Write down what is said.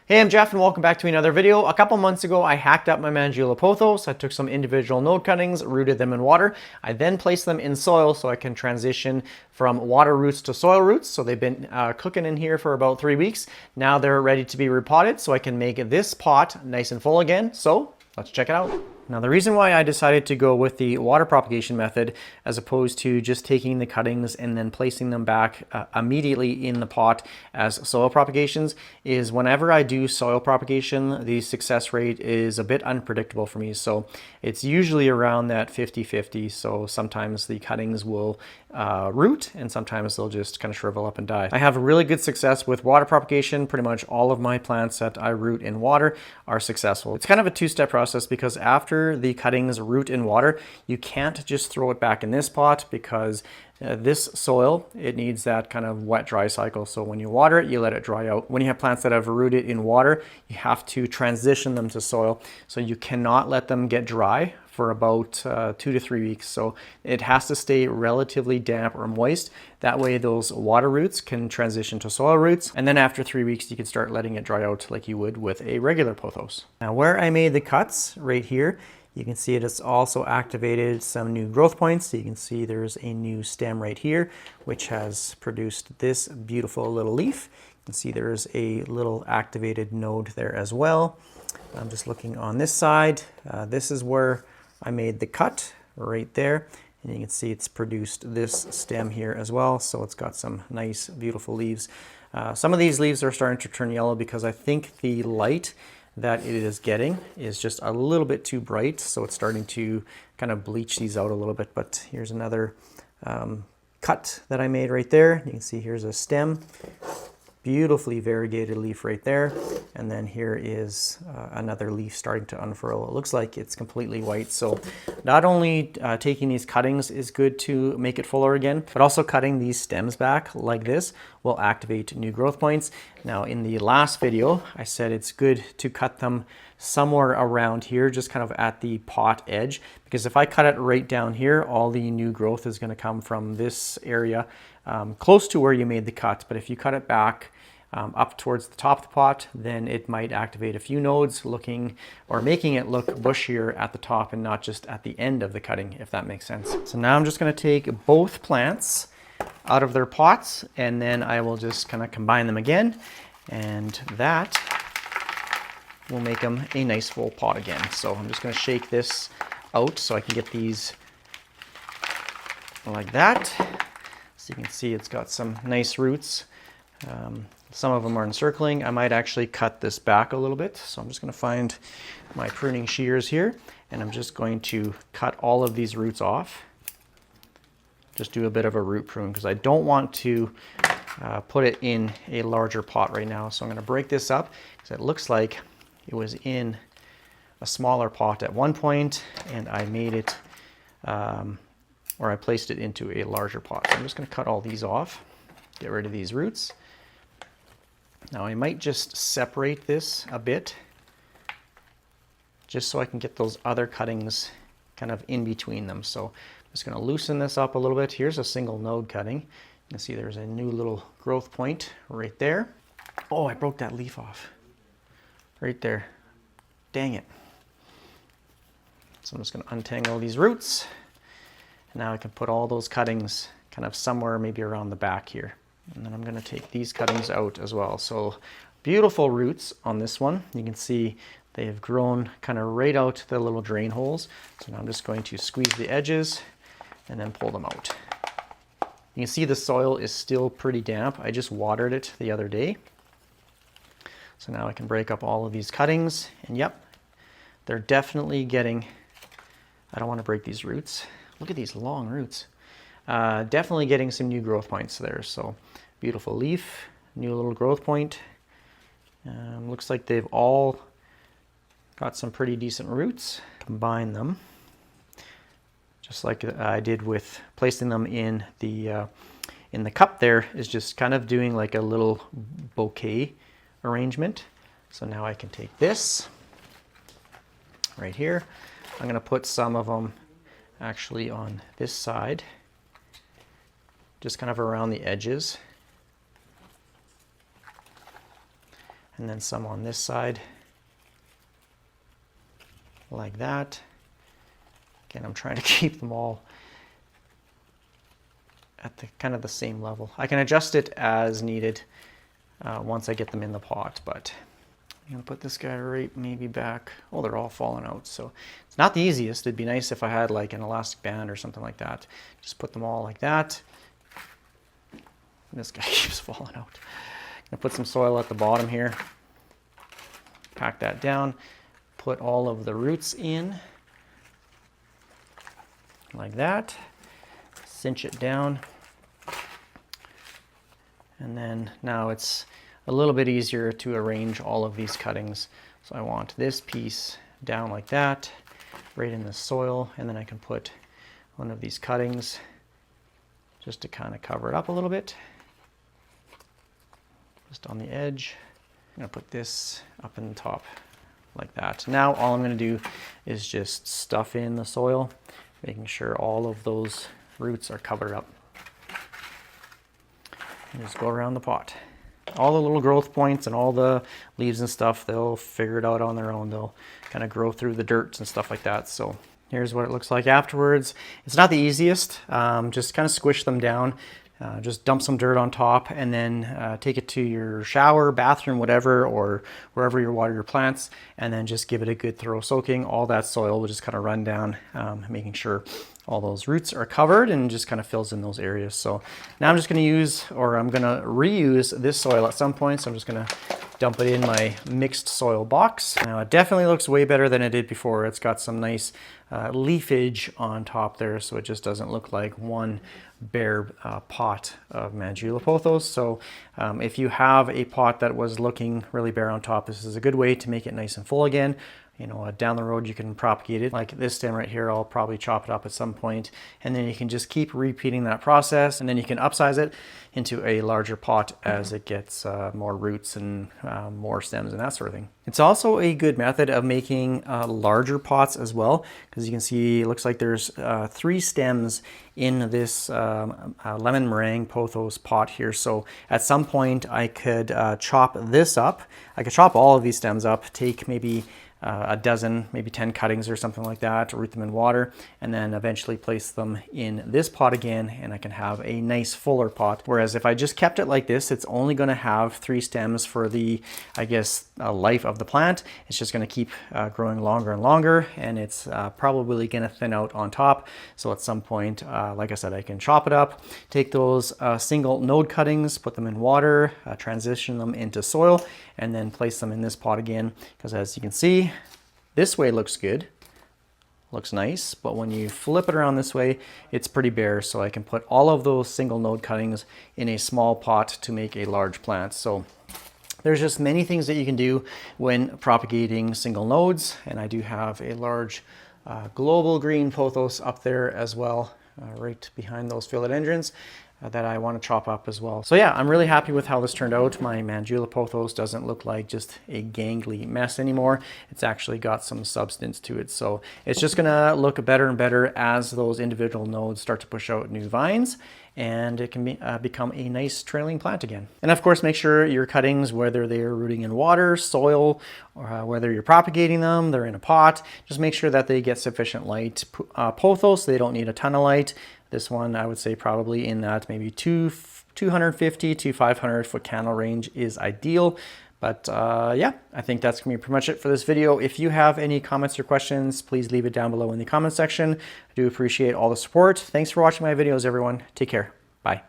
Hey, I'm Jeff and welcome back to another video. A couple months ago, I hacked up my Mandula pothos. I took some individual node cuttings, rooted them in water. I then placed them in soil so I can transition from water roots to soil roots. So they've been cooking in here for about 3 weeks. Now they're ready to be repotted so I can make this pot nice and full again. So let's check it out. Now the reason why I decided to go with the water propagation method as opposed to just taking the cuttings and then placing them back immediately in the pot as soil propagations is whenever I do soil propagation, the success rate is a bit unpredictable for me. So it's usually around that 50-50. So sometimes the cuttings will root and sometimes they'll just kind of shrivel up and die. I have really good success with water propagation. Pretty much all of my plants that I root in water are successful. It's kind of a two-step process because after the cuttings root in water, you can't just throw it back in this pot because this soil, it needs that kind of wet dry cycle. So when you water it, you let it dry out. When you have plants that have rooted in water, you have to transition them to soil. So you cannot let them get dry for about 2 to 3 weeks. So it has to stay relatively damp or moist. That way those water roots can transition to soil roots. And then after 3 weeks, you can start letting it dry out like you would with a regular pothos. Now where I made the cuts right here, you can see it has also activated some new growth points. So you can see there's a new stem right here, which has produced this beautiful little leaf. You can see there's a little activated node there as well. I'm just looking on this side. This is where I made the cut right there. And you can see it's produced this stem here as well. So it's got some nice, beautiful leaves. Some of these leaves are starting to turn yellow because I think the light that it is getting is just a little bit too bright. So it's starting to kind of bleach these out a little bit. But here's another cut that I made right there. You can see here's a stem. Beautifully variegated leaf right there. And then here is another leaf starting to unfurl. It looks like it's completely white. So not only taking these cuttings is good to make it fuller again, but also cutting these stems back like this will activate new growth points. Now in the last video, I said it's good to cut them somewhere around here, just kind of at the pot edge, because if I cut it right down here, all the new growth is going to come from this area close to where you made the cut. But if you cut it back up towards the top of the pot, then it might activate a few nodes looking or making it look bushier at the top and not just at the end of the cutting, if that makes sense. So now I'm just going to take both plants out of their pots and then I will just kind of combine them again, and that will make them a nice full pot again. So I'm just going to shake this out so I can get these like that. So you can see it's got some nice roots. Some of them are encircling. I might actually cut this back a little bit. So I'm just going to find my pruning shears here and I'm just going to cut all of these roots off. Just do a bit of a root prune because I don't want to put it in a larger pot right now. So I'm going to break this up because it looks like it was in a smaller pot at one point and I made it or I placed it into a larger pot. So I'm just going to cut all these off, get rid of these roots. Now I might just separate this a bit just so I can get those other cuttings kind of in between them. So I'm just going to loosen this up a little bit. Here's a single node cutting. You can see there's a new little growth point right there. Oh, I broke that leaf off right there. Dang it. So I'm just going to untangle these roots. And now I can put all those cuttings kind of somewhere maybe around the back here. And then I'm going to take these cuttings out as well. So beautiful roots on this one. You can see they have grown kind of right out the little drain holes. So now I'm just going to squeeze the edges and then pull them out. You can see the soil is still pretty damp. I just watered it the other day. So now I can break up all of these cuttings and yep, they're definitely getting, I don't want to break these roots. Look at these long roots. Definitely getting some new growth points there. So beautiful leaf, new little growth point. Looks like they've all got some pretty decent roots. Combine them, just like I did with placing them in the cup there, is just kind of doing like a little bouquet arrangement. So now I can take this right here. I'm going to put some of them actually on this side, just kind of around the edges. and then some on this side, like that. Again, I'm trying to keep them all at the kind of the same level. I can adjust it as needed once I get them in the pot, but I'm gonna put this guy right maybe back. Oh, they're all falling out, so it's not the easiest. It'd be nice if I had like an elastic band or something like that. Just put them all like that. This guy keeps falling out. I'm gonna put some soil at the bottom here. Pack that down. Put all of the roots in like that. Cinch it down. And then now it's a little bit easier to arrange all of these cuttings. So I want this piece down like that, right in the soil, and then I can put one of these cuttings just to kind of cover it up a little bit, just on the edge. I'm gonna put this up in the top like that. Now all I'm gonna do is just stuff in the soil, making sure all of those roots are covered up. And just go around the pot. All the little growth points and all the leaves and stuff, they'll figure it out on their own. They'll kind of grow through the dirt and stuff like that. So here's what it looks like afterwards. It's not the easiest. Just kind of squish them down. Just dump some dirt on top and then take it to your shower, bathroom, whatever, or wherever you water your plants, and then just give it a good thorough soaking. All that soil will just kind of run down, making sure all those roots are covered and just kind of fills in those areas. So now I'm just going to use, or I'm going to reuse this soil at some point. So I'm just going to dump it in my mixed soil box. Now it definitely looks way better than it did before. It's got some nice leafage on top there, so it just doesn't look like one bare pot of Mandula pothos. So if you have a pot that was looking really bare on top, this is a good way to make it nice and full again. You know, down the road you can propagate it. Like this stem right here, I'll probably chop it up at some point, and then you can just keep repeating that process, and then you can upsize it into a larger pot as it gets more roots and more stems and that sort of thing. It's also a good method of making larger pots as well, because you can see it looks like there's 3 stems in this lemon meringue pothos pot here. So at some point I could chop this up. I could chop all of these stems up, take maybe a dozen, maybe 10 cuttings or something like that, root them in water, and then eventually place them in this pot again, and I can have a nice fuller pot. Whereas if I just kept it like this, it's only going to have 3 stems for the, I guess, life of the plant. It's just going to keep growing longer and longer, and it's probably going to thin out on top. So at some point, like I said, I can chop it up, take those single node cuttings, put them in water, transition them into soil, and then place them in this pot again, because as you can see, this way looks good, looks nice, but when you flip it around this way, it's pretty bare. So I can put all of those single node cuttings in a small pot to make a large plant. So there's just many things that you can do when propagating single nodes, and I do have a large global green pothos up there as well, right behind those philodendrons. That I want to chop up as well. So yeah, I'm really happy with how this turned out. My Mandula pothos doesn't look like just a gangly mess anymore. It's actually got some substance to it. So it's just gonna look better and better as those individual nodes start to push out new vines, and it can become a nice trailing plant again. And of course, make sure your cuttings, whether they're rooting in water, soil, or whether you're propagating them, they're in a pot, just make sure that they get sufficient light. Pothos, they don't need a ton of light. This one, I would say probably in that maybe 250 to 500 foot candle range is ideal. But yeah, I think that's gonna be pretty much it for this video. If you have any comments or questions, please leave it down below in the comment section. I do appreciate all the support. Thanks for watching my videos, everyone. Take care.